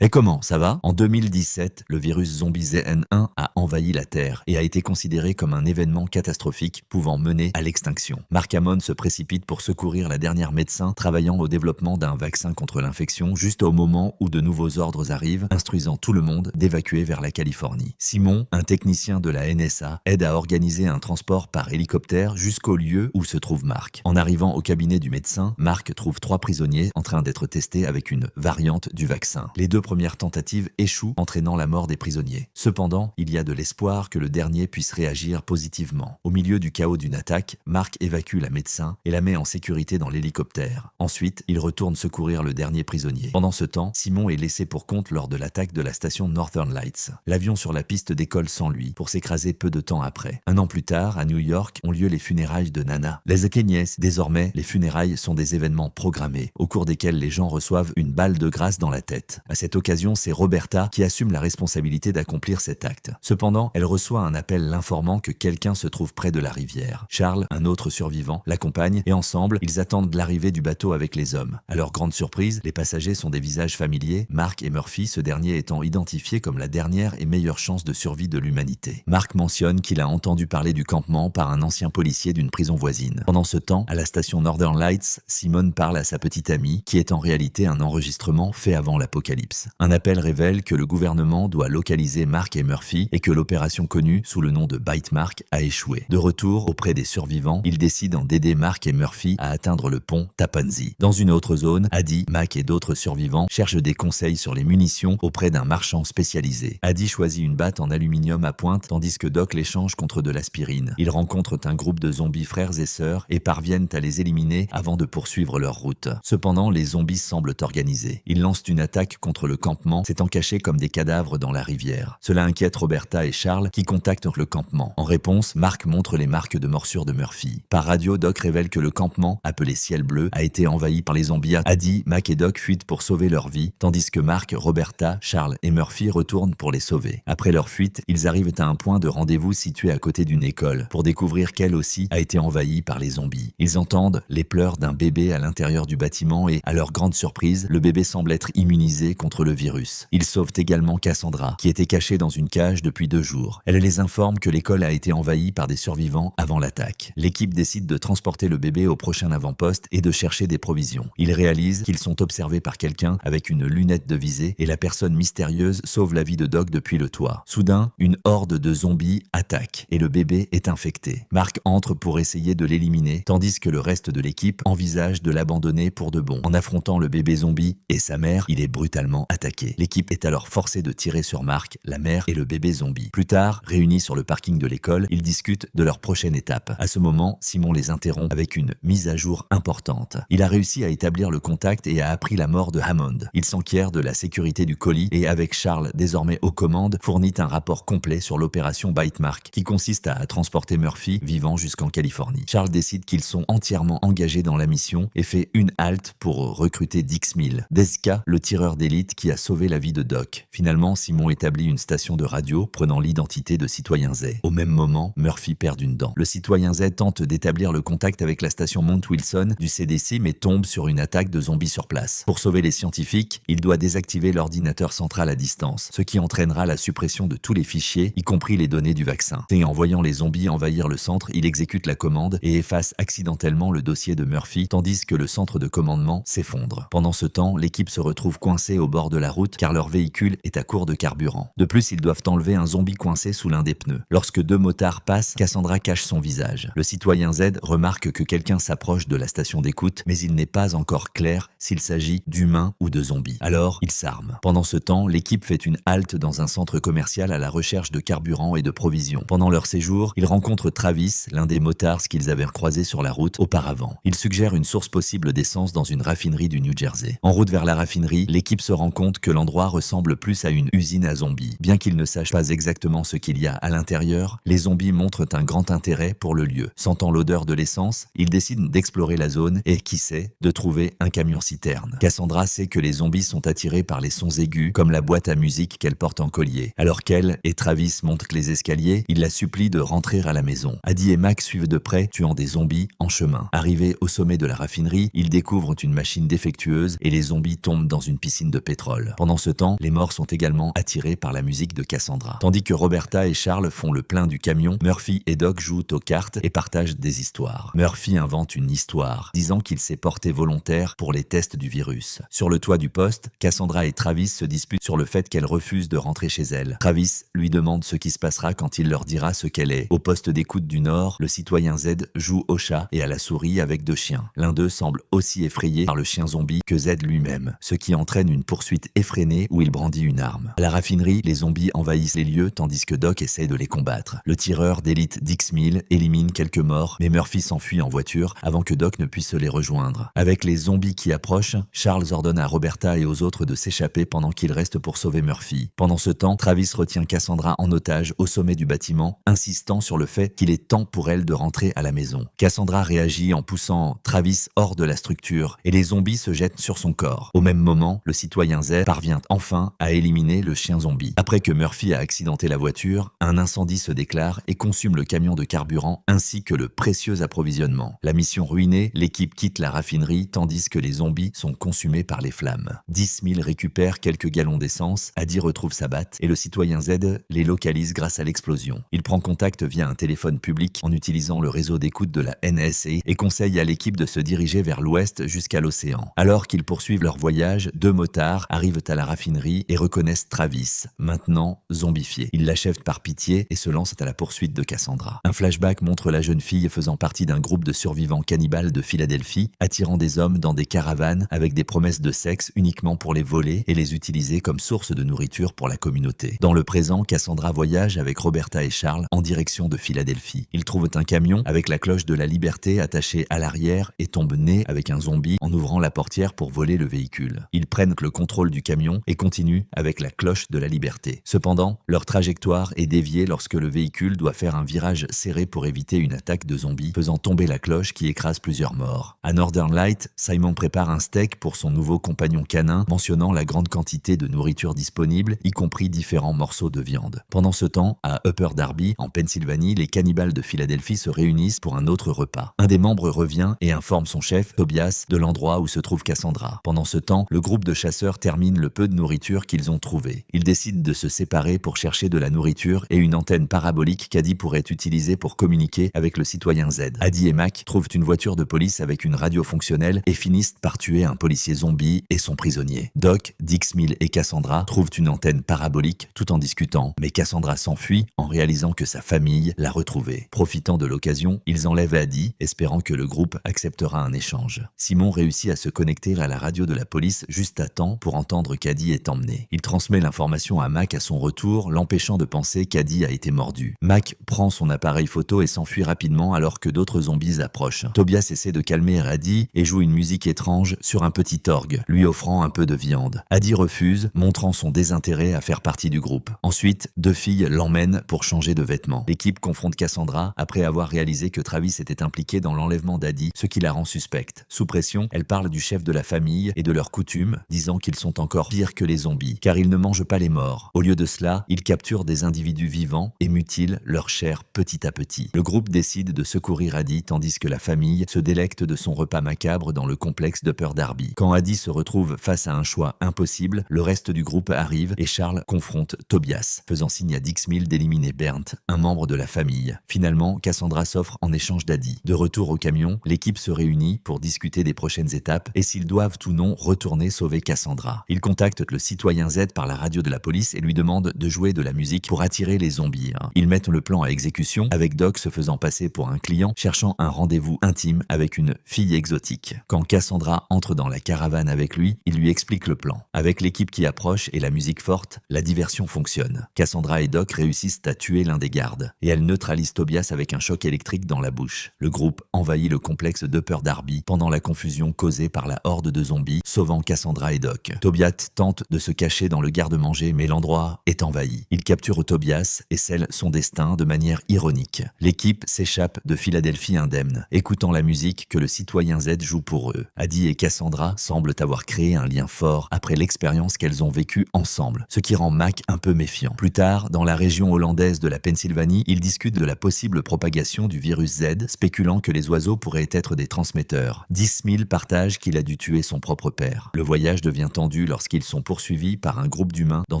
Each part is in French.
Et comment, ça va? En 2017, le virus zombie ZN1 a envahi la Terre et a été considéré comme un événement catastrophique pouvant mener à l'extinction. Mark Hammond se précipite pour secourir la dernière médecin travaillant au développement d'un vaccin contre l'infection juste au moment où de nouveaux ordres arrivent, instruisant tout le monde d'évacuer vers la Californie. Simon, un technicien de la NSA, aide à organiser un transport par hélicoptère jusqu'au lieu où se trouve Mark. En arrivant au cabinet du médecin, Mark trouve 3 prisonniers en train d'être testés avec une variante du vaccin. Les 2 premières tentatives échouent, entraînant la mort des prisonniers. Cependant, il y a de l'espoir que le dernier puisse réagir positivement. Au milieu du chaos d'une attaque, Mark évacue la médecin et la met en sécurité dans l'hélicoptère. Ensuite, il retourne secourir le dernier prisonnier. Pendant ce temps, Simon est laissé pour compte lors de l'attaque de la station Northern Lights. L'avion sur la piste décolle sans lui pour s'écraser peu de temps après. Un an plus tard, à New York, ont lieu les funérailles de Nana. Les Akenyes, désormais, les funérailles sont des événements programmés, au cours desquels les gens reçoivent une balle de grâce dans la tête. À cette occasion, c'est Roberta qui assume la responsabilité d'accomplir cet acte. Cependant, elle reçoit un appel l'informant que quelqu'un se trouve près de la rivière. Charles, un autre survivant, l'accompagne et ensemble, ils attendent l'arrivée du bateau avec les hommes. À leur grande surprise, les passagers sont des visages familiers, Mark et Murphy, ce dernier étant identifié comme la dernière et meilleure chance de survie de l'humanité. Mark mentionne qu'il a entendu parler du campement par un ancien policier d'une prison voisine. Pendant ce temps, à la station Northern Lights, Simone parle à sa petite amie, qui est en réalité un enregistrement fait avant l'apocalypse. Un appel révèle que le gouvernement doit localiser Mark et Murphy et que l'opération connue sous le nom de Bite Mark a échoué. De retour auprès des survivants, ils décident d'aider Mark et Murphy à atteindre le pont Tappanzee. Dans une autre zone, Addie, Mac et d'autres survivants cherchent des conseils sur les munitions auprès d'un marchand spécialisé. Addie choisit une batte en aluminium à pointe tandis que Doc l'échange contre de l'aspirine. Ils rencontrent un groupe de zombies frères et sœurs et parviennent à les éliminer avant de poursuivre leur route. Cependant, les zombies semblent organisés. Ils lancent une attaque contre le campement, s'étant cachés comme des cadavres dans la rivière. Cela inquiète Roberta et Charles qui contactent le campement. En réponse, Mark montre les marques de morsure de Murphy. Par radio, Doc révèle que le campement, appelé Ciel Bleu, a été envahi par les zombies. Addie, Mac et Doc fuient pour sauver leur vie, tandis que Mark, Roberta, Charles et Murphy retournent pour les sauver. Après leur fuite, ils arrivent à un point de rendez-vous situé à côté d'une école pour découvrir qu'elle aussi a été envahie par les zombies. Ils entendent les pleurs d'un bébé à l'intérieur du bâtiment et, à leur grande surprise, le bébé semble être immunisé contre le virus. Ils sauvent également Cassandra, qui était cachée dans une cage depuis 2 jours. Elle les informe que l'école a été envahie par des survivants avant l'attaque. L'équipe décide de transporter le bébé au prochain avant-poste et de chercher des provisions. Ils réalisent qu'ils sont observés par quelqu'un avec une lunette de visée et la personne mystérieuse sauve la vie de Doc depuis le toit. Soudain, une horde de zombies attaque et le bébé est infecté. Mark entre pour essayer de l'éliminer, tandis que le reste de l'équipe envisage de l'abandonner pour de bon. En affrontant le bébé zombie et sa mère, il est brutalement attaqué. L'équipe est alors forcée de tirer sur Mark, la mère et le bébé zombie. Plus tard, réunis sur le parking de l'école, ils discutent de leur prochaine étape. À ce moment, Simon les interrompt avec une mise à jour importante. Il a réussi à établir le contact et a appris la mort de Hammond. Il s'enquiert de la sécurité du colis et avec Charles désormais aux commandes, fournit un rapport complet sur l'opération Bite Mark qui consiste à transporter Murphy vivant jusqu'en Californie. Charles décide qu'ils sont entièrement engagés dans la mission et fait une halte pour recruter Dix Mill, Deska, le tireur d'élite qui a sauvé la vie de Doc. Finalement, Simon établit une station de radio prenant l'identité de Citoyen Z. Au même moment, Murphy perd une dent. Le Citoyen Z tente d'établir le contact avec la station Mount Wilson du CDC mais tombe sur une attaque de zombies sur place. Pour sauver les scientifiques, il doit désactiver l'ordinateur central à distance, ce qui entraînera la suppression de tous les fichiers, y compris les données du vaccin. Et en voyant les zombies envahir le centre, il exécute la commande et efface accidentellement le dossier de Murphy, tandis que le centre de commandement s'effondre. Pendant ce temps, l'équipe se retrouve coincée au bord de la route car leur véhicule est à court de carburant. De plus, ils doivent enlever un zombie coincé sous l'un des pneus. Lorsque 2 motards passent, Cassandra cache son visage. Le Citoyen Z remarque que quelqu'un s'approche de la station d'écoute, mais il n'est pas encore clair s'il s'agit d'humains ou de zombies. Alors, il s'arme. Pendant ce temps, l'équipe fait une halte dans un centre commercial à la recherche de carburant et de provisions. Pendant leur séjour, ils rencontrent Travis, l'un des motards qu'ils avaient croisé sur la route auparavant. Il suggère une source possible d'essence dans une raffinerie du New Jersey. En route vers la raffinerie, l'équipe se rend compte que l'endroit ressemble plus à une usine à zombies. Bien qu'ils ne sachent pas exactement ce qu'il y a à l'intérieur, les zombies montrent un grand intérêt pour le lieu. Sentant l'odeur de l'essence, ils décident d'explorer la zone et, qui sait, de trouver un camion-citerne. Cassandra sait que les zombies sont attirés par les sons aigus, comme la boîte à musique qu'elle porte en collier. Alors qu'elle et Travis montent les escaliers, ils la supplient de rentrer à la maison. Addie et Mac suivent de près, tuant des zombies en chemin. Arrivés au sommet de la raffinerie, ils découvrent une machine défectueuse et les zombies tombent dans une piscine de pétrole. pétrole. Pendant ce temps, les morts sont également attirés par la musique de Cassandra. Tandis que Roberta et Charles font le plein du camion, Murphy et Doc jouent aux cartes et partagent des histoires. Murphy invente une histoire, disant qu'il s'est porté volontaire pour les tests du virus. Sur le toit du poste, Cassandra et Travis se disputent sur le fait qu'elle refuse de rentrer chez elle. Travis lui demande ce qui se passera quand il leur dira ce qu'elle est. Au poste d'écoute du Nord, le citoyen Z joue au chat et à la souris avec 2 chiens. L'un d'eux semble aussi effrayé par le chien zombie que Z lui-même, ce qui entraîne une poursuite effrénée où il brandit une arme. À la raffinerie, les zombies envahissent les lieux tandis que Doc essaie de les combattre. Le tireur d'élite Dix Mill élimine quelques morts, mais Murphy s'enfuit en voiture avant que Doc ne puisse les rejoindre. Avec les zombies qui approchent, Charles ordonne à Roberta et aux autres de s'échapper pendant qu'il reste pour sauver Murphy. Pendant ce temps, Travis retient Cassandra en otage au sommet du bâtiment, insistant sur le fait qu'il est temps pour elle de rentrer à la maison. Cassandra réagit en poussant Travis hors de la structure et les zombies se jettent sur son corps. Au même moment, le citoyen Z parvient enfin à éliminer le chien zombie. Après que Murphy a accidenté la voiture, un incendie se déclare et consume le camion de carburant ainsi que le précieux approvisionnement. La mission ruinée, l'équipe quitte la raffinerie tandis que les zombies sont consumés par les flammes. 10 000 récupèrent quelques gallons d'essence, Adi retrouve sa batte et le citoyen Z les localise grâce à l'explosion. Il prend contact via un téléphone public en utilisant le réseau d'écoute de la NSA et conseille à l'équipe de se diriger vers l'ouest jusqu'à l'océan. Alors qu'ils poursuivent leur voyage, 2 motards arrivent à la raffinerie et reconnaissent Travis, maintenant zombifié. Ils l'achèvent par pitié et se lancent à la poursuite de Cassandra. Un flashback montre la jeune fille faisant partie d'un groupe de survivants cannibales de Philadelphie, attirant des hommes dans des caravanes avec des promesses de sexe uniquement pour les voler et les utiliser comme source de nourriture pour la communauté. Dans le présent, Cassandra voyage avec Roberta et Charles en direction de Philadelphie. Ils trouvent un camion avec la cloche de la liberté attachée à l'arrière et tombent nez avec un zombie en ouvrant la portière pour voler le véhicule. Ils prennent le contrôle du camion et continuent avec la cloche de la liberté. Cependant, leur trajectoire est déviée lorsque le véhicule doit faire un virage serré pour éviter une attaque de zombies, faisant tomber la cloche qui écrase plusieurs morts. À Northern Light, Simon prépare un steak pour son nouveau compagnon canin, mentionnant la grande quantité de nourriture disponible, y compris différents morceaux de viande. Pendant ce temps, à Upper Darby, en Pennsylvanie, les cannibales de Philadelphie se réunissent pour un autre repas. Un des membres revient et informe son chef, Tobias, de l'endroit où se trouve Cassandra. Pendant ce temps, le groupe de chasseurs termine le peu de nourriture qu'ils ont trouvé. Ils décident de se séparer pour chercher de la nourriture et une antenne parabolique qu'Adi pourrait utiliser pour communiquer avec le citoyen Z. Adi et Mac trouvent une voiture de police avec une radio fonctionnelle et finissent par tuer un policier zombie et son prisonnier. Doc, Dix Mill et Cassandra trouvent une antenne parabolique tout en discutant, mais Cassandra s'enfuit en réalisant que sa famille l'a retrouvée. Profitant de l'occasion, ils enlèvent Adi, espérant que le groupe acceptera un échange. Simon réussit à se connecter à la radio de la police juste à temps pour entendre qu'Adi est emmené. Il transmet l'information à Mac à son retour, l'empêchant de penser qu'Adi a été mordu. Mac prend son appareil photo et s'enfuit rapidement alors que d'autres zombies approchent. Tobias essaie de calmer Adi et joue une musique étrange sur un petit orgue, lui offrant un peu de viande. Adi refuse, montrant son désintérêt à faire partie du groupe. Ensuite, 2 filles l'emmènent pour changer de vêtements. L'équipe confronte Cassandra après avoir réalisé que Travis était impliqué dans l'enlèvement d'Adi, ce qui la rend suspecte. Sous pression, elle parle du chef de la famille et de leurs coutumes, disant qu'ils sont encore pires que les zombies, car ils ne mangent pas les morts. Au lieu de cela, ils capturent des individus vivants et mutilent leur chair petit à petit. Le groupe décide de secourir Adi tandis que la famille se délecte de son repas macabre dans le complexe d'Upper Darby. Quand Adi se retrouve face à un choix impossible, le reste du groupe arrive et Charles confronte Tobias, faisant signe à Dix Mill d'éliminer Bernd, un membre de la famille. Finalement, Cassandra s'offre en échange d'Adi. De retour au camion, l'équipe se réunit pour discuter des prochaines étapes et s'ils doivent ou non retourner sauver Cassandra. Ils contactent le citoyen Z par la radio de la police et lui demandent de jouer de la musique pour attirer les zombies. Ils mettent le plan à exécution, avec Doc se faisant passer pour un client cherchant un rendez-vous intime avec une fille exotique. Quand Cassandra entre dans la caravane avec lui, il lui explique le plan. Avec l'équipe qui approche et la musique forte, la diversion fonctionne. Cassandra et Doc réussissent à tuer l'un des gardes et elle neutralise Tobias avec un choc électrique dans la bouche. Le groupe envahit le complexe d'Upper Darby pendant la confusion causée par la horde de zombies, sauvant Cassandra et Doc. Tobias tente de se cacher dans le garde-manger, mais l'endroit est envahi. Il capture Tobias et scelle son destin de manière ironique. L'équipe s'échappe de Philadelphie indemne, écoutant la musique que le citoyen Z joue pour eux. Adi et Cassandra semblent avoir créé un lien fort après l'expérience qu'elles ont vécue ensemble, ce qui rend Mac un peu méfiant. Plus tard, dans la région hollandaise de la Pennsylvanie, ils discutent de la possible propagation du virus Z, spéculant que les oiseaux pourraient être des transmetteurs. 10 000 partagent qu'il a dû tuer son propre père. Le voyage devient tendu perdus lorsqu'ils sont poursuivis par un groupe d'humains dans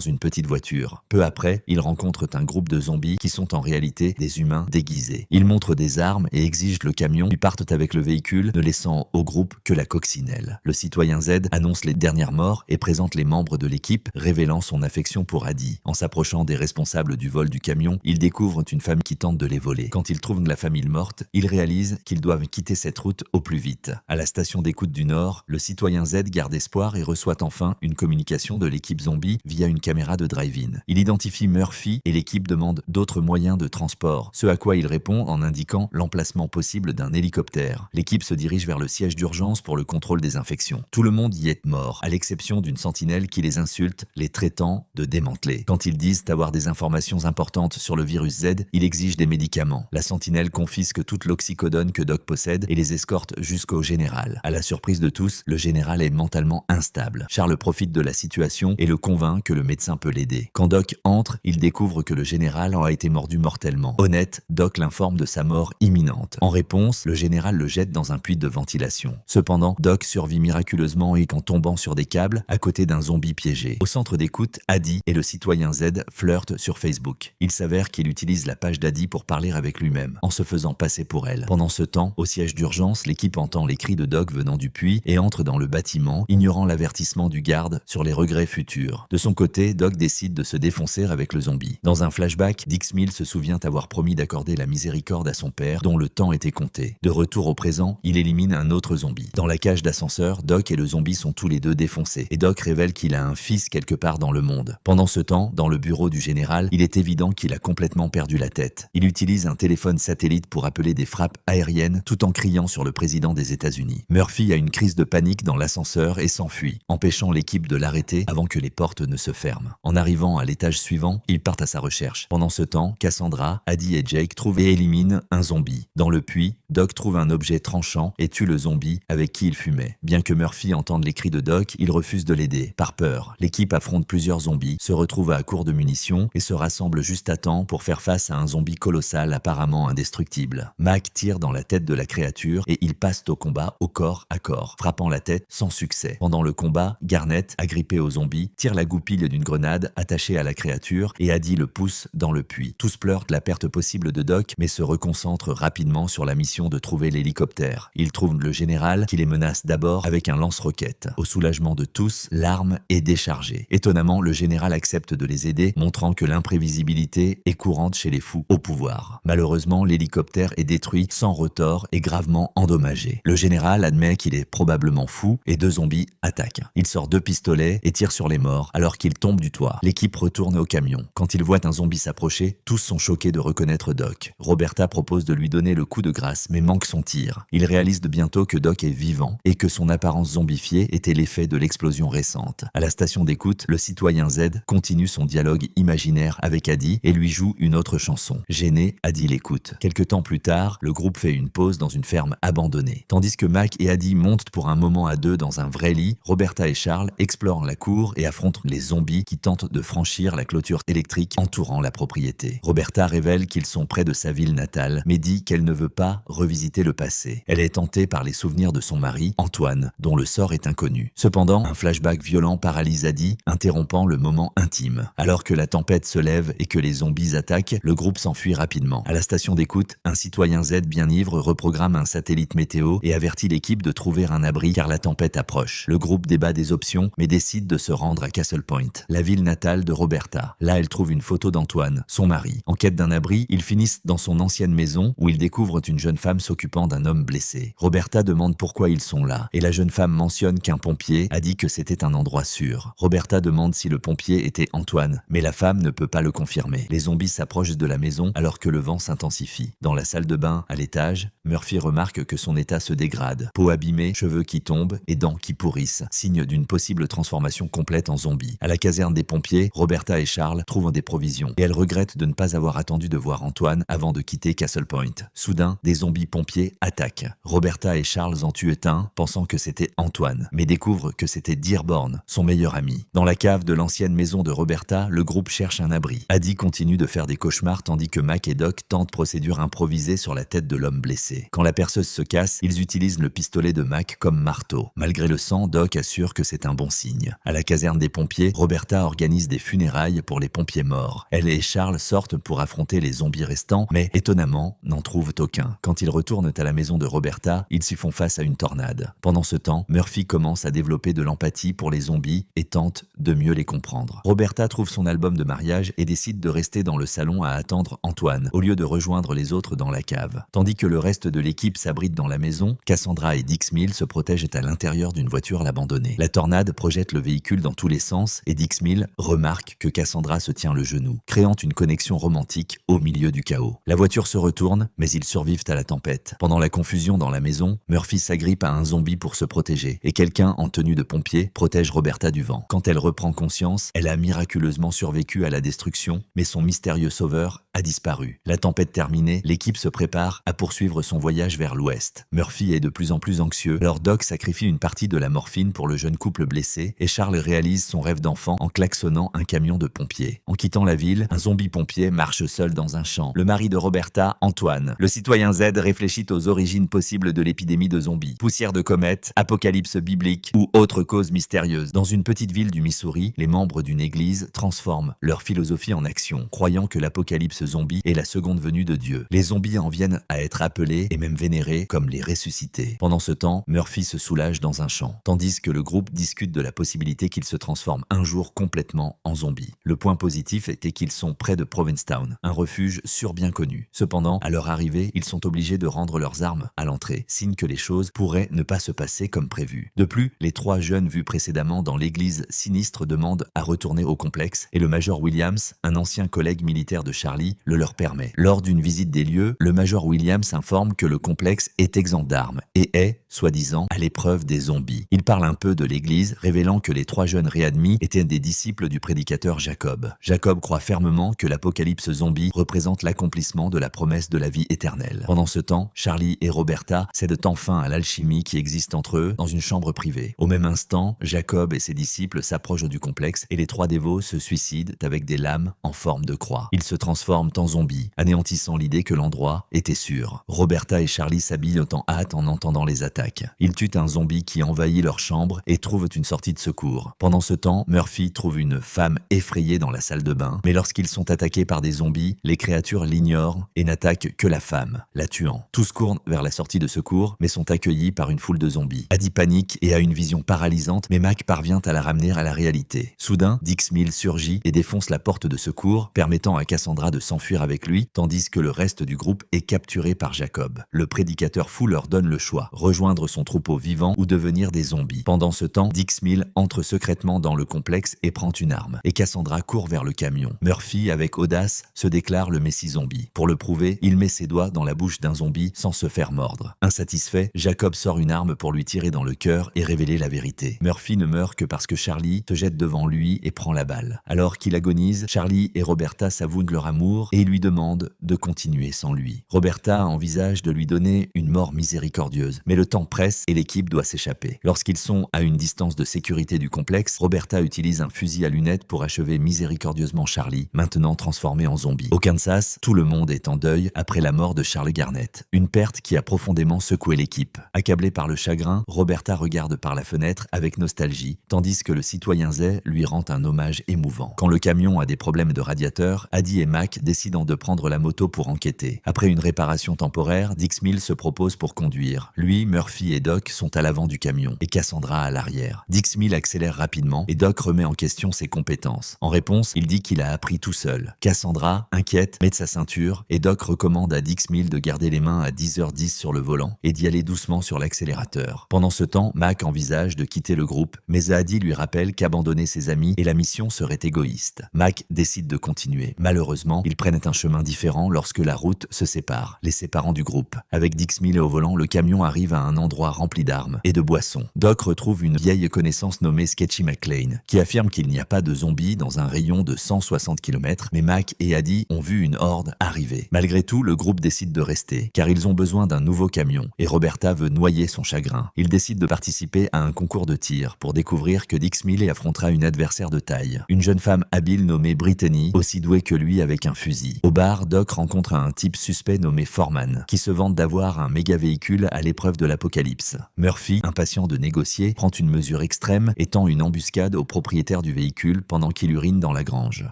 une petite voiture. Peu après, ils rencontrent un groupe de zombies qui sont en réalité des humains déguisés. Ils montrent des armes et exigent le camion, puis partent avec le véhicule, ne laissant au groupe que la coccinelle. Le citoyen Z annonce les dernières morts et présente les membres de l'équipe, révélant son affection pour Adi. En s'approchant des responsables du vol du camion, ils découvrent une femme qui tente de les voler. Quand ils trouvent la famille morte, ils réalisent qu'ils doivent quitter cette route au plus vite. À la station d'écoute du Nord, le citoyen Z garde espoir et reçoit enfin une communication de l'équipe zombie via une caméra de drive-in. Il identifie Murphy et l'équipe demande d'autres moyens de transport, ce à quoi il répond en indiquant l'emplacement possible d'un hélicoptère. L'équipe se dirige vers le siège d'urgence pour le contrôle des infections. Tout le monde y est mort, à l'exception d'une sentinelle qui les insulte, les traitant de démantelés. Quand ils disent avoir des informations importantes sur le virus Z, il exige des médicaments. La sentinelle confisque toute l'oxycodone que Doc possède et les escorte jusqu'au général. À la surprise de tous, le général est mentalement instable. Charles profite de la situation et le convainc que le médecin peut l'aider. Quand Doc entre, il découvre que le général a été mordu mortellement. Honnête, Doc l'informe de sa mort imminente. En réponse, le général le jette dans un puits de ventilation. Cependant, Doc survit miraculeusement et en tombant sur des câbles à côté d'un zombie piégé. Au centre d'écoute, Adi et le citoyen Z flirtent sur Facebook. Il s'avère qu'il utilise la page d'Adi pour parler avec lui-même, en se faisant passer pour elle. Pendant ce temps, au siège d'urgence, l'équipe entend les cris de Doc venant du puits et entre dans le bâtiment, ignorant l'avertissement du garde sur les regrets futurs. De son côté, Doc décide de se défoncer avec le zombie. Dans un flashback, Dix Mill se souvient avoir promis d'accorder la miséricorde à son père, dont le temps était compté. De retour au présent, il élimine un autre zombie. Dans la cage d'ascenseur, Doc et le zombie sont tous les deux défoncés, et Doc révèle qu'il a un fils quelque part dans le monde. Pendant ce temps, dans le bureau du général, il est évident qu'il a complètement perdu la tête. Il utilise un téléphone satellite pour appeler des frappes aériennes tout en criant sur le président des États-Unis. Murphy a une crise de panique dans l'ascenseur et s'enfuit, empêchant l'équipe de l'arrêter avant que les portes ne se ferment. En arrivant à l'étage suivant, ils partent à sa recherche. Pendant ce temps, Cassandra, Adi et Jake trouvent et éliminent un zombie. Dans le puits, Doc trouve un objet tranchant et tue le zombie avec qui il fumait. Bien que Murphy entende les cris de Doc, il refuse de l'aider. Par peur, l'équipe affronte plusieurs zombies, se retrouve à court de munitions et se rassemble juste à temps pour faire face à un zombie colossal apparemment indestructible. Mac tire dans la tête de la créature et ils passent au combat au corps à corps, frappant la tête sans succès. Pendant le combat, Garnett, agrippé au zombie, tire la goupille d'une grenade attachée à la créature et Adi le pousse dans le puits. Tous pleurent la perte possible de Doc mais se reconcentrent rapidement sur la mission de trouver l'hélicoptère. Ils trouvent le général qui les menace d'abord avec un lance-roquettes. Au soulagement de tous, l'arme est déchargée. Étonnamment, le général accepte de les aider, montrant que l'imprévisibilité est courante chez les fous au pouvoir. Malheureusement, l'hélicoptère est détruit sans retort et gravement endommagé. Le général admet qu'il est probablement fou et deux zombies attaquent. Il sort deux pistolets et tire sur les morts alors qu'il tombe du toit. L'équipe retourne au camion. Quand ils voient un zombie s'approcher, tous sont choqués de reconnaître Doc. Roberta propose de lui donner le coup de grâce mais manque son tir. Il réalise de bientôt que Doc est vivant et que son apparence zombifiée était l'effet de l'explosion récente. À la station d'écoute, le citoyen Z continue son dialogue imaginaire avec Adi et lui joue une autre chanson. Gêné, Adi l'écoute. Quelque temps plus tard, le groupe fait une pause dans une ferme abandonnée. Tandis que Mac et Adi montent pour un moment à deux dans un vrai lit, Roberta et Charles explorent la cour et affrontent les zombies qui tentent de franchir la clôture électrique entourant la propriété. Roberta révèle qu'ils sont près de sa ville natale, mais dit qu'elle ne veut pas revisiter le passé. Elle est tentée par les souvenirs de son mari, Antoine, dont le sort est inconnu. Cependant, un flashback violent paralyse Adi, interrompant le moment intime. Alors que la tempête se lève et que les zombies attaquent, le groupe s'enfuit rapidement. À la station d'écoute, un citoyen Z bien ivre reprogramme un satellite météo et avertit l'équipe de trouver un abri car la tempête approche. Le groupe débat des options mais décide de se rendre à Castle Point, la ville natale de Roberta. Là, elle trouve une photo d'Antoine, son mari. En quête d'un abri, ils finissent dans son ancienne maison où ils découvrent une jeune femme s'occupant d'un homme blessé. Roberta demande pourquoi ils sont là et la jeune femme mentionne qu'un pompier a dit que c'était un endroit sûr. Roberta demande si le pompier était Antoine, mais la femme ne peut pas le confirmer. Les zombies s'approchent de la maison alors que le vent s'intensifie. Dans la salle de bain, à l'étage, Murphy remarque que son état se dégrade. Peau abîmée, cheveux qui tombent et dents qui pourrissent, signe d'une possible transformation complète en zombie. À la caserne des pompiers, Roberta et Charles trouvent des provisions et elles regrettent de ne pas avoir attendu de voir Antoine avant de quitter Castle Point. Soudain, des zombies pompiers attaquent. Roberta et Charles en tuent un, pensant que c'était Antoine, mais découvrent que c'était Dearborn, son meilleur ami. Dans la cave de l'ancienne maison de Roberta, le groupe cherche un abri. Adi continue de faire des cauchemars tandis que Mac et Doc tentent procédure improvisée sur la tête de l'homme blessé. Quand la perceuse se casse, ils utilisent le pistolet de Mac comme marteau. Malgré le sang, Doc assure que c'est un bon signe. À la caserne des pompiers, Roberta organise des funérailles pour les pompiers morts. Elle et Charles sortent pour affronter les zombies restants, mais étonnamment, n'en trouvent aucun. Quand ils retournent à la maison de Roberta, ils s'y font face à une tornade. Pendant ce temps, Murphy commence à développer de l'empathie pour les zombies et tente de mieux les comprendre. Roberta trouve son album de mariage et décide de rester dans le salon à attendre Antoine, au lieu de rejoindre les autres dans la cave. Tandis que le reste de l'équipe s'abrite dans la maison, Cassandra et Dixmill se protègent à l'intérieur d'une voiture abandonnée. La tornade projette le véhicule dans tous les sens et Dixmill remarque que Cassandra se tient le genou, créant une connexion romantique au milieu du chaos. La voiture se retourne, mais ils survivent à la tempête. Pendant la confusion dans la maison, Murphy s'agrippe à un zombie pour se protéger et quelqu'un en tenue de pompier protège Roberta du vent. Quand elle reprend conscience, elle a miraculeusement survécu à la destruction, mais son mystérieux sauveur a disparu. La tempête terminée, l'équipe se prépare à poursuivre son voyage vers l'ouest. Murphy est de plus en plus anxieux, alors Doc sacrifie une partie de la morphine pour le jeune couple blessé et Charles réalise son rêve d'enfant en klaxonnant un camion de pompiers. En quittant la ville, un zombie pompier marche seul dans un champ. Le mari de Roberta, Antoine, le citoyen Z, réfléchit aux origines possibles de l'épidémie de zombies. Poussière de comète, apocalypse biblique ou autre cause mystérieuse. Dans une petite ville du Missouri, les membres d'une église transforment leur philosophie en action, croyant que l'apocalypse zombie est la seconde venue de Dieu. Les zombies en viennent à être appelés et même vénérés comme les ressuscités. Pendant ce temps, Murphy se soulage dans un champ, tandis que le groupe discute de la possibilité qu'il se transforme un jour complètement en zombie. Le point positif était qu'ils sont près de Provincetown, un refuge sûr bien connu. Cependant, à leur arrivée, ils sont obligés de rendre leurs armes à l'entrée, signe que les choses pourraient ne pas se passer comme prévu. De plus, les trois jeunes vus précédemment dans l'église sinistre demandent à retourner au complexe et le major Williams, un ancien collègue militaire de Charlie, le leur permet. Lors d'une visite des lieux, le major Williams informe que le complexe est exempt d'armes et est, soi-disant, à l'épreuve des zombies. Il parle un peu de l'église, révélant que les trois jeunes réadmis étaient des disciples du prédicateur Jacob. Jacob croit fermement que l'apocalypse zombie représente l'accomplissement de la promesse de la vie éternelle. Pendant ce temps, Charlie et Roberta cèdent enfin à l'alchimie qui existe entre eux dans une chambre privée. Au même instant, Jacob et ses disciples s'approchent du complexe et les trois dévots se suicident avec des lames en forme de croix. Ils se transforment en zombies, anéantissant l'idée que l'endroit était sûr. Roberta et Charlie s'habillent en hâte en entendant les attaques. Ils tuent un zombie qui envahit leur chambre et trouvent une sortie de secours. Pendant ce temps, Murphy trouve une femme effrayée dans la salle de bain, mais lorsqu'ils sont attaqués par des zombies, les créatures l'ignorent et n'attaquent que la femme, la tuant. Tous courent vers la sortie de secours, mais sont accueillis par une foule de zombies. Addie panique et a une vision paralysante, mais Mac parvient à la ramener à la réalité. Soudain, Dixmill surgit et défonce la porte de secours, permettant à Cassandra de s'enfuir avec lui, tandis que le reste du groupe est capturé par Jacob. Le prédicateur fou leur donne le choix, rejoindre son troupeau vivant ou devenir des zombies. Pendant ce temps, Dixmill entre secrètement dans le complexe et prend une arme, et Cassandra court vers le camion. Murphy, avec audace, se déclare le messie zombie. Pour le prouver, il met ses doigts dans la bouche d'un zombie sans se faire mordre. Insatisfait, Jacob sort une arme pour lui tirer dans le cœur et révéler la vérité. Murphy ne meurt que parce que Charlie se jette devant lui et prend la balle. Alors qu'il agonise, Charlie et Roberta s'avouent de leur amour et lui demandent de continuer sans lui. Roberta envisage de lui donner une mort miséricordieuse, mais le temps presse et l'équipe doit s'échapper. Lorsqu'ils sont à une distance de sécurité du complexe, Roberta utilise un fusil à lunettes pour achever miséricordieusement Charlie, maintenant transformé en zombie. Au Kansas, tout le monde est en deuil après la mort de Charles Garnett, une perte qui a profondément secoué l'équipe. Accablée par le chagrin, Roberta regarde par la fenêtre avec nostalgie, tandis que le citoyen Z lui rend un hommage émouvant. Quand le camion a des problèmes de radiateur, Addie et Mac décident de prendre la moto pour enquêter. Après une réparation temporaire, Dixmill se propose pour conduire. Lui, Murphy et Doc sont à l'avant du camion et Cassandra à l'arrière. Dixmill accélère rapidement et Doc remet en question ses compétences. En réponse, il dit qu'il a appris tout seul. Cassandra, inquiète, met de sa ceinture et Doc recommande à Dixmill de garder les mains à 10h10 sur le volant et d'y aller doucement sur l'accélérateur. Pendant ce temps, Mac envisage de quitter le groupe, mais Addie lui rappelle qu'abandonner ses amis et la mission serait égoïste. Mac décide de continuer. Malheureusement, ils prennent un chemin différent lorsque la route se sépare, les séparant du groupe. Avec Dixmill au volant, le camion arrive à un endroit rempli d'armes et de boissons. Doc retrouve une vieille connaissance nommée Sketchy McLean, qui affirme qu'il n'y a pas de zombies dans un rayon de 160 km, mais Mac et Addie ont vu une horde arriver. Malgré tout, le groupe décide de rester, car ils ont besoin d'un nouveau camion, et Roberta veut noyer son chagrin. Ils décident de participer à un concours de tir pour découvrir que Dixmill affrontera une adversaire de taille, une jeune femme habile nommée Brittany, aussi douée que lui avec un fusil. Au bar, Doc rencontre un type suspect nommé Foreman, qui se vante d'avoir un méga véhicule à l'épreuve de l'apocalypse. Murphy, impatient de négocier, prend une mesure mesure extrême étant une embuscade au propriétaire du véhicule pendant qu'il urine dans la grange.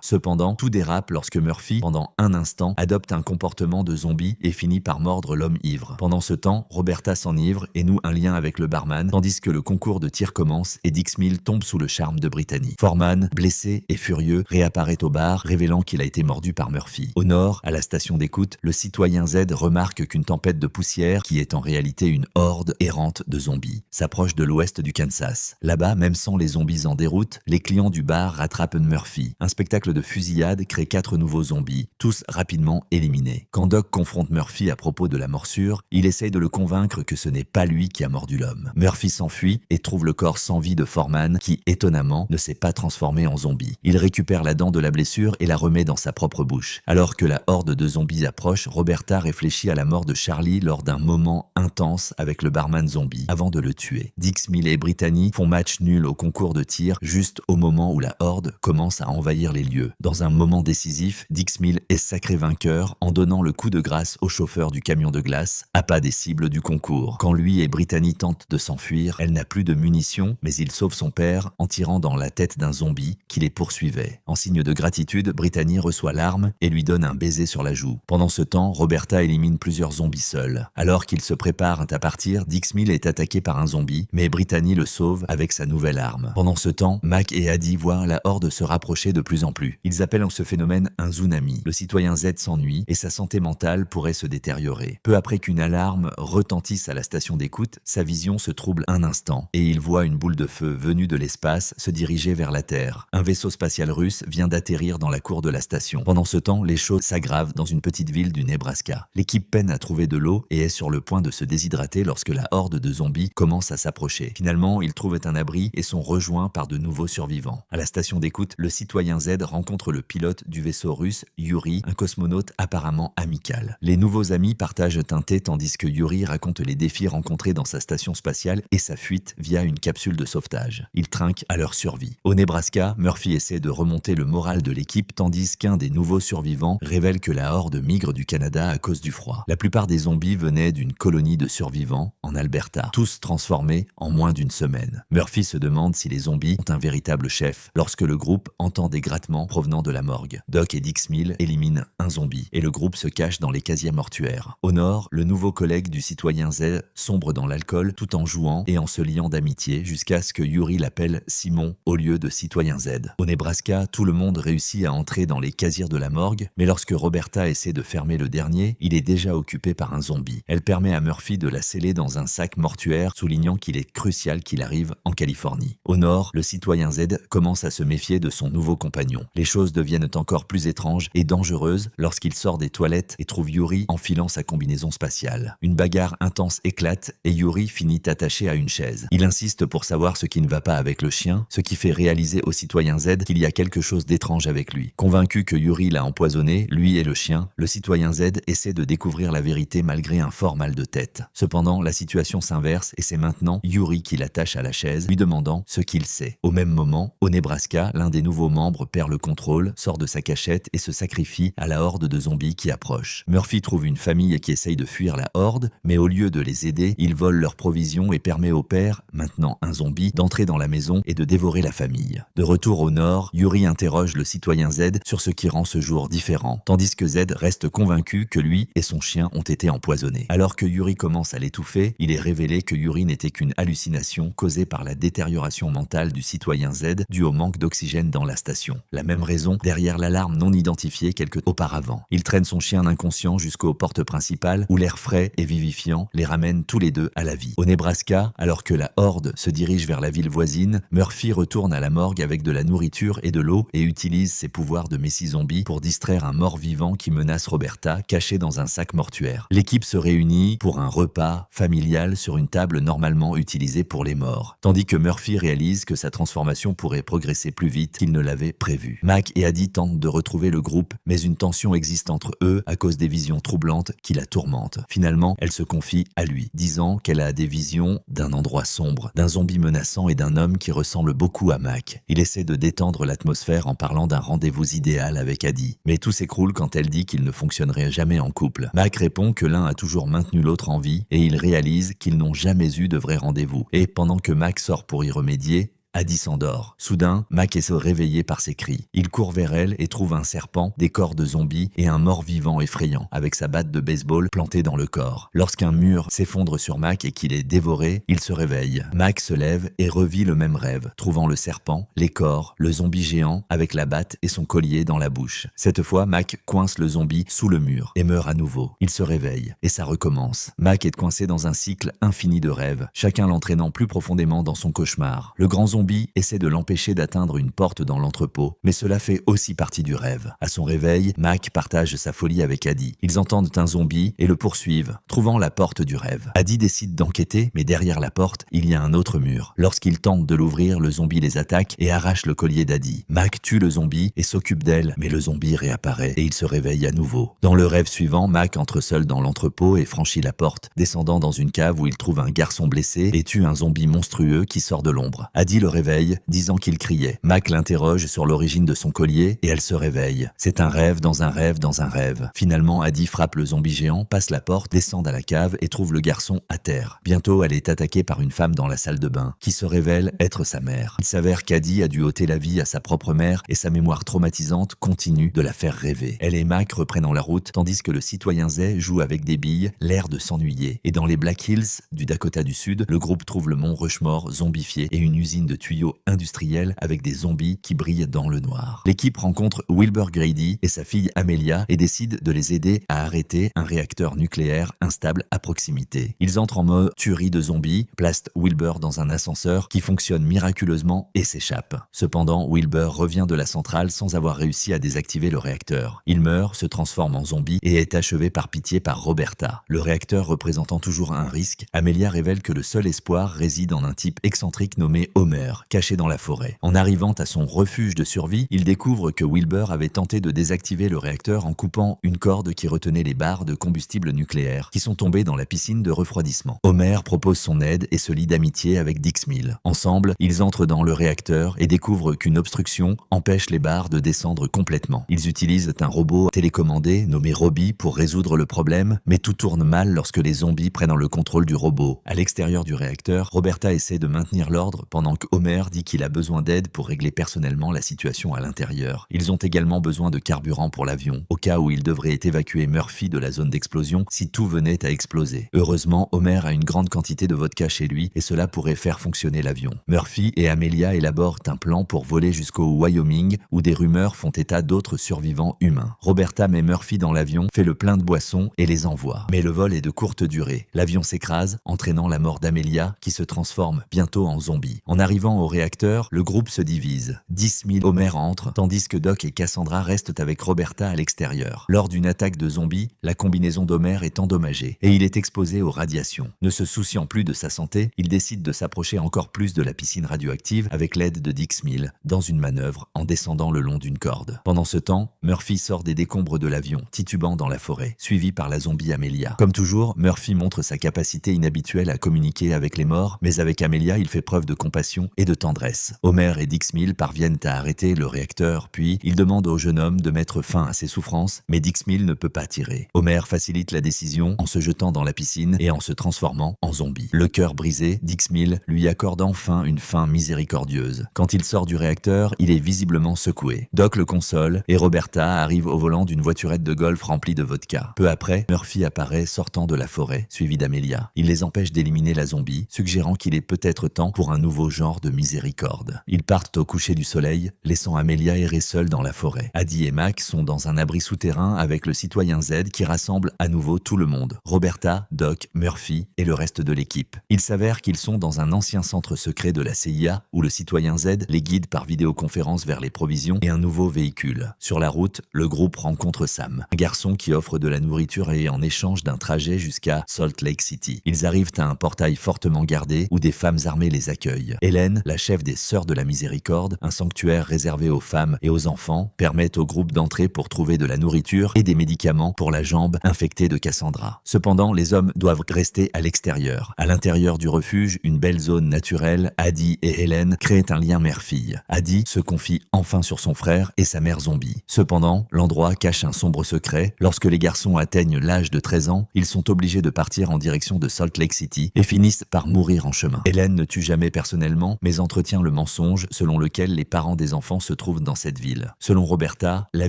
Cependant, tout dérape lorsque Murphy, pendant un instant, adopte un comportement de zombie et finit par mordre l'homme ivre. Pendant ce temps, Roberta s'enivre et noue un lien avec le barman, tandis que le concours de tir commence et Dixmill tombe sous le charme de Brittany. Foreman, blessé et furieux, réapparaît au bar, révélant qu'il a été mordu par Murphy. Au nord, à la station d'écoute, le citoyen Z remarque qu'une tempête de poussière, qui est en réalité une horde errante de zombies, s'approche de l'ouest du Kansas. Là-bas, même sans les zombies en déroute, les clients du bar rattrapent Murphy. Un spectacle de fusillade crée 4 nouveaux zombies, tous rapidement éliminés. Quand Doc confronte Murphy à propos de la morsure, il essaye de le convaincre que ce n'est pas lui qui a mordu l'homme. Murphy s'enfuit et trouve le corps sans vie de Foreman qui, étonnamment, ne s'est pas transformé en zombie. Il récupère la dent de la blessure et la remet dans sa propre bouche. Alors que la horde de zombies approche, Roberta réfléchit à la mort de Charlie lors d'un moment intense avec le barman zombie, avant de le tuer. Dixmill et Brittany font match nul au concours de tir juste au moment où la horde commence à envahir les lieux. Dans un moment décisif, Dixmill est sacré vainqueur en donnant le coup de grâce au chauffeur du camion de glace, à pas des cibles du concours. Quand lui et Brittany tentent de s'enfuir, elle n'a plus de munitions, mais il sauve son père en tirant dans la tête d'un zombie qui les poursuivait. En signe de gratitude, Brittany reçoit l'arme et lui donne un baiser sur la joue. Pendant ce temps, Roberta élimine plusieurs zombies seuls. Alors qu'ils se préparent à partir, Dixmill est attaqué par un zombie, mais Brittany le sauve avec sa nouvelle arme. Pendant ce temps, Mac et Addie voient la horde se rapprocher de plus en plus. Ils appellent ce phénomène un tsunami. Le citoyen Z s'ennuie et sa santé mentale pourrait se détériorer. Peu après qu'une alarme retentisse à la station d'écoute, sa vision se trouble un instant et il voit une boule de feu venue de l'espace se diriger vers la Terre. Un vaisseau spatial russe vient d'atterrir dans la cour de la station. Pendant ce temps, les choses s'aggravent dans une petite ville du Nebraska. L'équipe peine à trouver de l'eau et est sur le point de se déshydrater lorsque la horde de zombies commence à s'approcher. Finalement, ils trouvent un abri et sont rejoints par de nouveaux survivants. À la station d'écoute, le citoyen Z rencontre le pilote du vaisseau russe, Yuri, un cosmonaute apparemment amical. Les nouveaux amis partagent un thé tandis que Yuri raconte les défis rencontrés dans sa station spatiale et sa fuite via une capsule de sauvetage. Ils trinquent à leur survie. Au Nebraska, Murphy essaie de remonter le moral de l'équipe tandis qu'un des nouveaux survivants révèle que la horde migre du Canada à cause du froid. La plupart des zombies venaient d'une colonie de survivants en Alberta, tous transformés en moins d'une semaine. Murphy se demande si les zombies ont un véritable chef lorsque le groupe entend des grattements provenant de la morgue. Doc et Dixmill éliminent un zombie et le groupe se cache dans les casiers mortuaires. Au nord, le nouveau collègue du citoyen Z sombre dans l'alcool tout en jouant et en se liant d'amitié jusqu'à ce que Yuri l'appelle Simon au lieu de citoyen Z. Au Nebraska, tout le monde réussit à entrer dans les casiers de la morgue, mais lorsque Roberta essaie de fermer le dernier, il est déjà occupé par un zombie. Elle permet à Murphy de la sceller dans un sac mortuaire, soulignant qu'il est crucial qu'il arrive en Californie. Au nord, le citoyen Z commence à se méfier de son nouveau compagnon. Les choses deviennent encore plus étranges et dangereuses lorsqu'il sort des toilettes et trouve Yuri enfilant sa combinaison spatiale. Une bagarre intense éclate et Yuri finit attaché à une chaise. Il insiste pour savoir ce qui ne va pas avec le chien, ce qui fait réaliser au citoyen Z qu'il y a quelque chose d'étrange avec lui. Convaincu que Yuri l'a empoisonné, lui et le chien, le citoyen Z essaie de découvrir la vérité malgré un fort mal de tête. Cependant, la situation s'inverse et c'est maintenant Yuri qui l'attache à la chaise, lui demandant ce qu'il sait. Au même moment, au Nebraska, l'un des nouveaux membres perd le contrôle, sort de sa cachette et se sacrifie à la horde de zombies qui approche. Murphy trouve une famille qui essaye de fuir la horde, mais au lieu de les aider, il vole leurs provisions et permet au père, maintenant un zombie, d'entrer dans la maison et de dévorer la famille. De retour au nord, Yuri interroge le citoyen Z sur ce qui rend ce jour différent, tandis que Z reste convaincu que lui et son chien ont été empoisonnés. Alors que Yuri commence à l'étouffer, il est révélé que Yuri n'était qu'une hallucination causée par la détérioration mentale du citoyen Z due au manque d'oxygène dans la station. La même raison derrière l'alarme non identifiée quelque temps auparavant. Il traîne son chien inconscient jusqu'aux portes principales où l'air frais et vivifiant les ramène tous les deux à la vie. Au Nebraska, alors que la horde se dirige vers la ville voisine, Murphy retourne à la morgue avec de la nourriture et de l'eau et utilise ses pouvoirs de messie zombie pour distraire un mort-vivant qui menace Roberta, caché dans un sac mortuaire. L'équipe se réunit pour un repas familial sur une table normalement utilisée pour les morts, tandis que Murphy réalise que sa transformation pourrait progresser plus vite qu'il ne l'avait prévu. Mac et Addie tentent de retrouver le groupe, mais une tension existe entre eux à cause des visions troublantes qui la tourmentent. Finalement, elle se confie à lui, disant qu'elle a des visions d'un endroit sombre, d'un zombie menaçant et d'un homme qui ressemble beaucoup à Mac. Il essaie de détendre l'atmosphère en parlant d'un rendez-vous idéal avec Addie, mais tout s'écroule quand elle dit qu'il ne fonctionnerait jamais en couple. Mac répond que l'un a toujours maintenu l'autre en vie et il réalise qu'ils n'ont jamais eu de vrai rendez-vous. Et pendant que Mac Mac sort pour y remédier, Addie s'endort. Soudain, Mac est réveillé par ses cris. Il court vers elle et trouve un serpent, des corps de zombies et un mort-vivant effrayant, avec sa batte de baseball plantée dans le corps. Lorsqu'un mur s'effondre sur Mac et qu'il est dévoré, il se réveille. Mac se lève et revit le même rêve, trouvant le serpent, les corps, le zombie géant avec la batte et son collier dans la bouche. Cette fois, Mac coince le zombie sous le mur et meurt à nouveau. Il se réveille et ça recommence. Mac est coincé dans un cycle infini de rêves, chacun l'entraînant plus profondément dans son cauchemar. Le grand zombie essaie de l'empêcher d'atteindre une porte dans l'entrepôt, mais cela fait aussi partie du rêve. À son réveil, Mac partage sa folie avec Addie. Ils entendent un zombie et le poursuivent, trouvant la porte du rêve. Addie décide d'enquêter, mais derrière la porte, il y a un autre mur. Lorsqu'ils tentent de l'ouvrir, le zombie les attaque et arrache le collier d'Addie. Mac tue le zombie et s'occupe d'elle, mais le zombie réapparaît et il se réveille à nouveau. Dans le rêve suivant, Mac entre seul dans l'entrepôt et franchit la porte, descendant dans une cave où il trouve un garçon blessé et tue un zombie monstrueux qui sort de l'ombre. Addie le réveille, disant qu'il criait. Mac l'interroge sur l'origine de son collier et elle se réveille. C'est un rêve dans un rêve dans un rêve. Finalement, Addie frappe le zombie géant, passe la porte, descend à la cave et trouve le garçon à terre. Bientôt, elle est attaquée par une femme dans la salle de bain, qui se révèle être sa mère. Il s'avère qu'Addie a dû ôter la vie à sa propre mère et sa mémoire traumatisante continue de la faire rêver. Elle et Mac reprennent la route, tandis que le citoyen Z joue avec des billes, l'air de s'ennuyer. Et dans les Black Hills du Dakota du Sud, le groupe trouve le mont Rushmore zombifié et une usine de tuyaux industriels avec des zombies qui brillent dans le noir. L'équipe rencontre Wilbur Grady et sa fille Amelia et décide de les aider à arrêter un réacteur nucléaire instable à proximité. Ils entrent en mode tuerie de zombies, placent Wilbur dans un ascenseur qui fonctionne miraculeusement et s'échappe. Cependant, Wilbur revient de la centrale sans avoir réussi à désactiver le réacteur. Il meurt, se transforme en zombie et est achevé par pitié par Roberta. Le réacteur représentant toujours un risque, Amelia révèle que le seul espoir réside en un type excentrique nommé Homer, caché dans la forêt. En arrivant à son refuge de survie, il découvre que Wilbur avait tenté de désactiver le réacteur en coupant une corde qui retenait les barres de combustible nucléaire qui sont tombées dans la piscine de refroidissement. Homer propose son aide et se lie d'amitié avec Dix Mill. Ensemble, ils entrent dans le réacteur et découvrent qu'une obstruction empêche les barres de descendre complètement. Ils utilisent un robot télécommandé nommé Robbie pour résoudre le problème, mais tout tourne mal lorsque les zombies prennent le contrôle du robot. À l'extérieur du réacteur, Roberta essaie de maintenir l'ordre pendant que Homer dit qu'il a besoin d'aide pour régler personnellement la situation à l'intérieur. Ils ont également besoin de carburant pour l'avion, au cas où ils devraient évacuer Murphy de la zone d'explosion si tout venait à exploser. Heureusement, Homer a une grande quantité de vodka chez lui et cela pourrait faire fonctionner l'avion. Murphy et Amelia élaborent un plan pour voler jusqu'au Wyoming où des rumeurs font état d'autres survivants humains. Roberta met Murphy dans l'avion, fait le plein de boissons et les envoie. Mais le vol est de courte durée. L'avion s'écrase, entraînant la mort d'Amelia qui se transforme bientôt en zombie. En arrivant au réacteur, le groupe se divise. 10 000 Homer entrent, tandis que Doc et Cassandra restent avec Roberta à l'extérieur. Lors d'une attaque de zombies, la combinaison d'Homer est endommagée et il est exposé aux radiations. Ne se souciant plus de sa santé, il décide de s'approcher encore plus de la piscine radioactive avec l'aide de Dix Mill, dans une manœuvre en descendant le long d'une corde. Pendant ce temps, Murphy sort des décombres de l'avion, titubant dans la forêt, suivi par la zombie Amelia. Comme toujours, Murphy montre sa capacité inhabituelle à communiquer avec les morts, mais avec Amelia, il fait preuve de compassion et de tendresse. Homer et Dix Mill parviennent à arrêter le réacteur, puis ils demandent au jeune homme de mettre fin à ses souffrances, mais Dix Mill ne peut pas tirer. Homer facilite la décision en se jetant dans la piscine et en se transformant en zombie. Le cœur brisé, Dix Mill lui accorde enfin une fin miséricordieuse. Quand il sort du réacteur, il est visiblement secoué. Doc le console et Roberta arrive au volant d'une voiturette de golf remplie de vodka. Peu après, Murphy apparaît sortant de la forêt, suivi d'Amelia. Il les empêche d'éliminer la zombie, suggérant qu'il est peut-être temps pour un nouveau genre de miséricorde. Ils partent au coucher du soleil, laissant Amelia errer seule dans la forêt. Addie et Mac sont dans un abri souterrain avec le citoyen Z qui rassemble à nouveau tout le monde. Roberta, Doc, Murphy et le reste de l'équipe. Il s'avère qu'ils sont dans un ancien centre secret de la CIA où le citoyen Z les guide par vidéoconférence vers les provisions et un nouveau véhicule. Sur la route, le groupe rencontre Sam, un garçon qui offre de la nourriture et en échange d'un trajet jusqu'à Salt Lake City. Ils arrivent à un portail fortement gardé où des femmes armées les accueillent. Hélène, Hélène, la chef des Sœurs de la Miséricorde, un sanctuaire réservé aux femmes et aux enfants, permet au groupe d'entrer pour trouver de la nourriture et des médicaments pour la jambe infectée de Cassandra. Cependant, les hommes doivent rester à l'extérieur. À l'intérieur du refuge, une belle zone naturelle, Addie et Hélène créent un lien mère-fille. Addie se confie enfin sur son frère et sa mère zombie. Cependant, l'endroit cache un sombre secret. Lorsque les garçons atteignent l'âge de 13 ans, ils sont obligés de partir en direction de Salt Lake City et finissent par mourir en chemin. Hélène ne tue jamais personnellement, mais entretient le mensonge selon lequel les parents des enfants se trouvent dans cette ville. Selon Roberta, la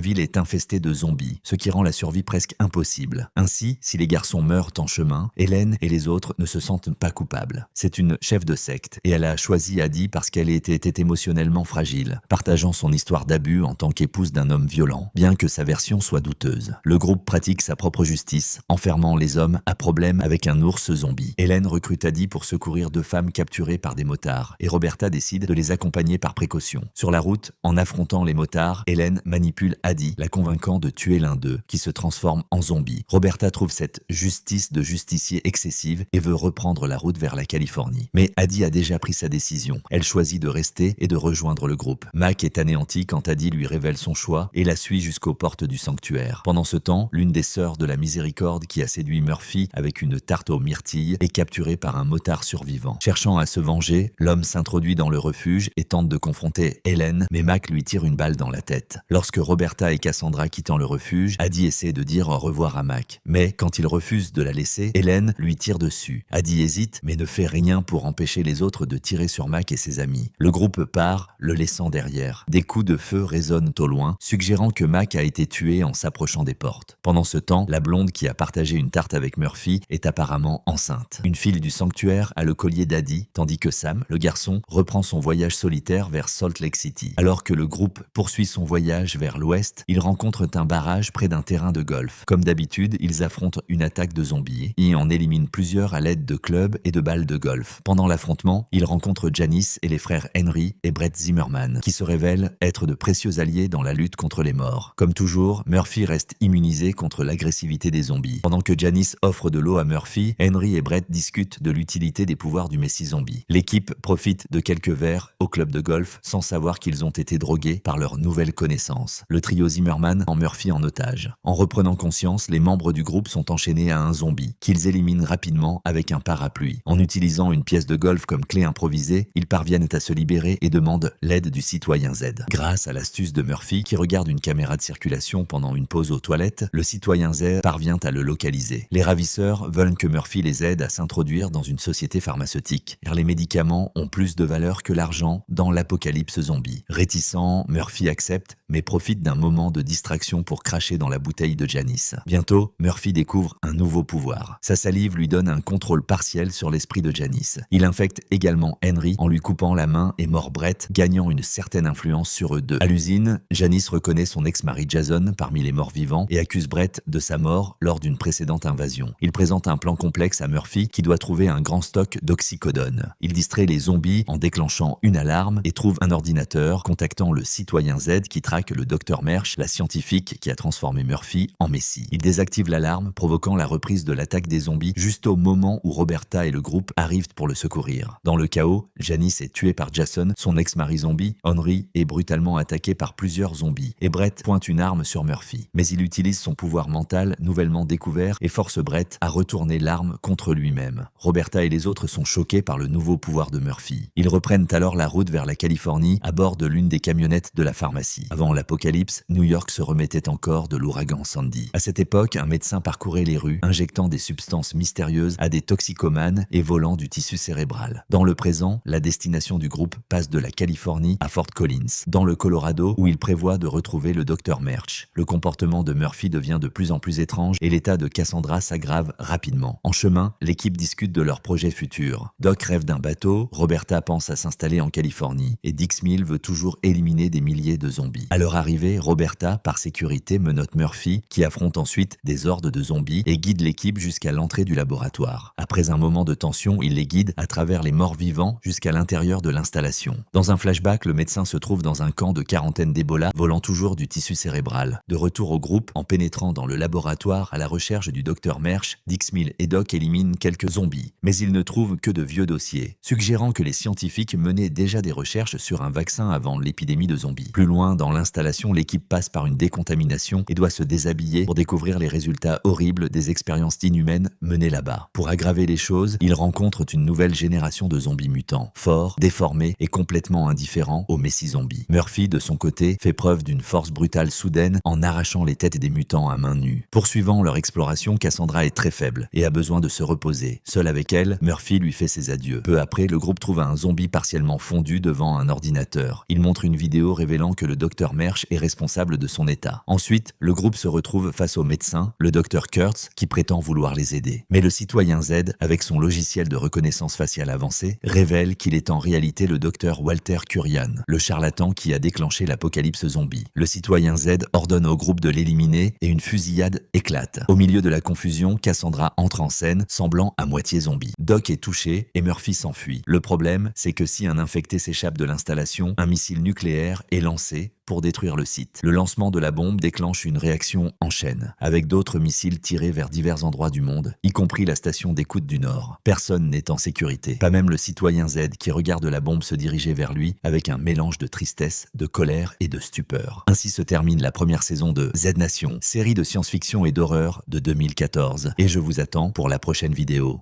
ville est infestée de zombies, ce qui rend la survie presque impossible. Ainsi, si les garçons meurent en chemin, Hélène et les autres ne se sentent pas coupables. C'est une chef de secte et elle a choisi Addie parce qu'elle était émotionnellement fragile, partageant son histoire d'abus en tant qu'épouse d'un homme violent, bien que sa version soit douteuse. Le groupe pratique sa propre justice, enfermant les hommes à problème avec un ours zombie. Hélène recrute Addie pour secourir 2 femmes capturées par des motards et Roberta décide de les accompagner par précaution. Sur la route, en affrontant les motards, Hélène manipule Addie, la convainquant de tuer l'un d'eux, qui se transforme en zombie. Roberta trouve cette justice de justicier excessive et veut reprendre la route vers la Californie. Mais Addie a déjà pris sa décision. Elle choisit de rester et de rejoindre le groupe. Mac est anéanti quand Addie lui révèle son choix et la suit jusqu'aux portes du sanctuaire. Pendant ce temps, l'une des sœurs de la Miséricorde qui a séduit Murphy avec une tarte aux myrtilles est capturée par un motard survivant. Cherchant à se venger, l'homme s'introduit dans le refuge et tente de confronter Hélène, mais Mac lui tire une balle dans la tête. Lorsque Roberta et Cassandra quittent le refuge, Addie essaie de dire au revoir à Mac. Mais quand il refuse de la laisser, Hélène lui tire dessus. Addie hésite, mais ne fait rien pour empêcher les autres de tirer sur Mac et ses amis. Le groupe part, le laissant derrière. Des coups de feu résonnent au loin, suggérant que Mac a été tué en s'approchant des portes. Pendant ce temps, la blonde qui a partagé une tarte avec Murphy est apparemment enceinte. Une file du sanctuaire a le collier d'Addie, tandis que Sam, le garçon, reprend son voyage solitaire vers Salt Lake City. Alors que le groupe poursuit son voyage vers l'ouest, ils rencontrent un barrage près d'un terrain de golf. Comme d'habitude, ils affrontent une attaque de zombies et en éliminent plusieurs à l'aide de clubs et de balles de golf. Pendant l'affrontement, ils rencontrent Janice et les frères Henry et Brett Zimmerman, qui se révèlent être de précieux alliés dans la lutte contre les morts. Comme toujours, Murphy reste immunisé contre l'agressivité des zombies. Pendant que Janice offre de l'eau à Murphy, Henry et Brett discutent de l'utilité des pouvoirs du Messie zombie. L'équipe profite de quelques verres au club de golf sans savoir qu'ils ont été drogués par leur nouvelle connaissance. Le trio Zimmerman prend Murphy en otage. En reprenant conscience, les membres du groupe sont enchaînés à un zombie, qu'ils éliminent rapidement avec un parapluie. En utilisant une pièce de golf comme clé improvisée, ils parviennent à se libérer et demandent l'aide du citoyen Z. Grâce à l'astuce de Murphy, qui regarde une caméra de circulation pendant une pause aux toilettes, le citoyen Z parvient à le localiser. Les ravisseurs veulent que Murphy les aide à s'introduire dans une société pharmaceutique, car les médicaments ont plus de valeur que l'argent dans l'apocalypse zombie. Réticent, Murphy accepte, mais profite d'un moment de distraction pour cracher dans la bouteille de Janice. Bientôt, Murphy découvre un nouveau pouvoir. Sa salive lui donne un contrôle partiel sur l'esprit de Janice. Il infecte également Henry en lui coupant la main et mord Brett, gagnant une certaine influence sur eux deux. À l'usine, Janice reconnaît son ex-mari Jason parmi les morts vivants et accuse Brett de sa mort lors d'une précédente invasion. Il présente un plan complexe à Murphy qui doit trouver un grand stock d'oxycodone. Il distrait les zombies en déclenchant une alarme et trouve un ordinateur contactant le citoyen Z qui traque le Dr Mersch, la scientifique qui a transformé Murphy en Messie. Il désactive l'alarme, provoquant la reprise de l'attaque des zombies juste au moment où Roberta et le groupe arrivent pour le secourir. Dans le chaos, Janice est tuée par Jason, son ex-mari zombie. Henry est brutalement attaqué par plusieurs zombies et Brett pointe une arme sur Murphy. Mais il utilise son pouvoir mental nouvellement découvert et force Brett à retourner l'arme contre lui-même. Roberta et les autres sont choqués par le nouveau pouvoir de Murphy. Ils reprennent alors la route vers la Californie à bord de l'une des camionnettes de la pharmacie. Avant l'apocalypse, New York se remettait encore de l'ouragan Sandy. À cette époque, un médecin parcourait les rues, injectant des substances mystérieuses à des toxicomanes et volant du tissu cérébral. Dans le présent, la destination du groupe passe de la Californie à Fort Collins, dans le Colorado, où il prévoit de retrouver le Dr Mersch. Le comportement de Murphy devient de plus en plus étrange et l'état de Cassandra s'aggrave rapidement. En chemin, l'équipe discute de leurs projets futurs. Doc rêve d'un bateau, Roberta pense à s'installer en Californie et Dix Mill veut toujours éliminer des milliers de zombies. À À leur arrivée, Roberta, par sécurité, menotte Murphy, qui affronte ensuite des hordes de zombies et guide l'équipe jusqu'à l'entrée du laboratoire. Après un moment de tension, il les guide à travers les morts vivants jusqu'à l'intérieur de l'installation. Dans un flashback, le médecin se trouve dans un camp de quarantaine d'Ebola, volant toujours du tissu cérébral. De retour au groupe, en pénétrant dans le laboratoire à la recherche du docteur Mersch, Dixmill et Doc éliminent quelques zombies. Mais ils ne trouvent que de vieux dossiers, suggérant que les scientifiques menaient déjà des recherches sur un vaccin avant l'épidémie de zombies. Plus loin, dans l'installation, l'équipe passe par une décontamination et doit se déshabiller pour découvrir les résultats horribles des expériences inhumaines menées là-bas. Pour aggraver les choses, ils rencontrent une nouvelle génération de zombies mutants, forts, déformés et complètement indifférents aux messie zombies. Murphy, de son côté, fait preuve d'une force brutale soudaine en arrachant les têtes des mutants à main nue. Poursuivant leur exploration, Cassandra est très faible et a besoin de se reposer. Seul avec elle, Murphy lui fait ses adieux. Peu après, le groupe trouve un zombie partiellement fondu devant un ordinateur. Il montre une vidéo révélant que le docteur Mersch est responsable de son état. Ensuite, le groupe se retrouve face au médecin, le docteur Kurtz, qui prétend vouloir les aider. Mais le citoyen Z, avec son logiciel de reconnaissance faciale avancé, révèle qu'il est en réalité le docteur Walter Kurian, le charlatan qui a déclenché l'apocalypse zombie. Le citoyen Z ordonne au groupe de l'éliminer et une fusillade éclate. Au milieu de la confusion, Cassandra entre en scène, semblant à moitié zombie. Doc est touché et Murphy s'enfuit. Le problème, c'est que si un infecté s'échappe de l'installation, un missile nucléaire est lancé pour détruire le site. Le lancement de la bombe déclenche une réaction en chaîne, avec d'autres missiles tirés vers divers endroits du monde, y compris la station d'écoute du Nord. Personne n'est en sécurité, pas même le citoyen Z qui regarde la bombe se diriger vers lui avec un mélange de tristesse, de colère et de stupeur. Ainsi se termine la première saison de Z Nation, série de science-fiction et d'horreur de 2014. Et je vous attends pour la prochaine vidéo.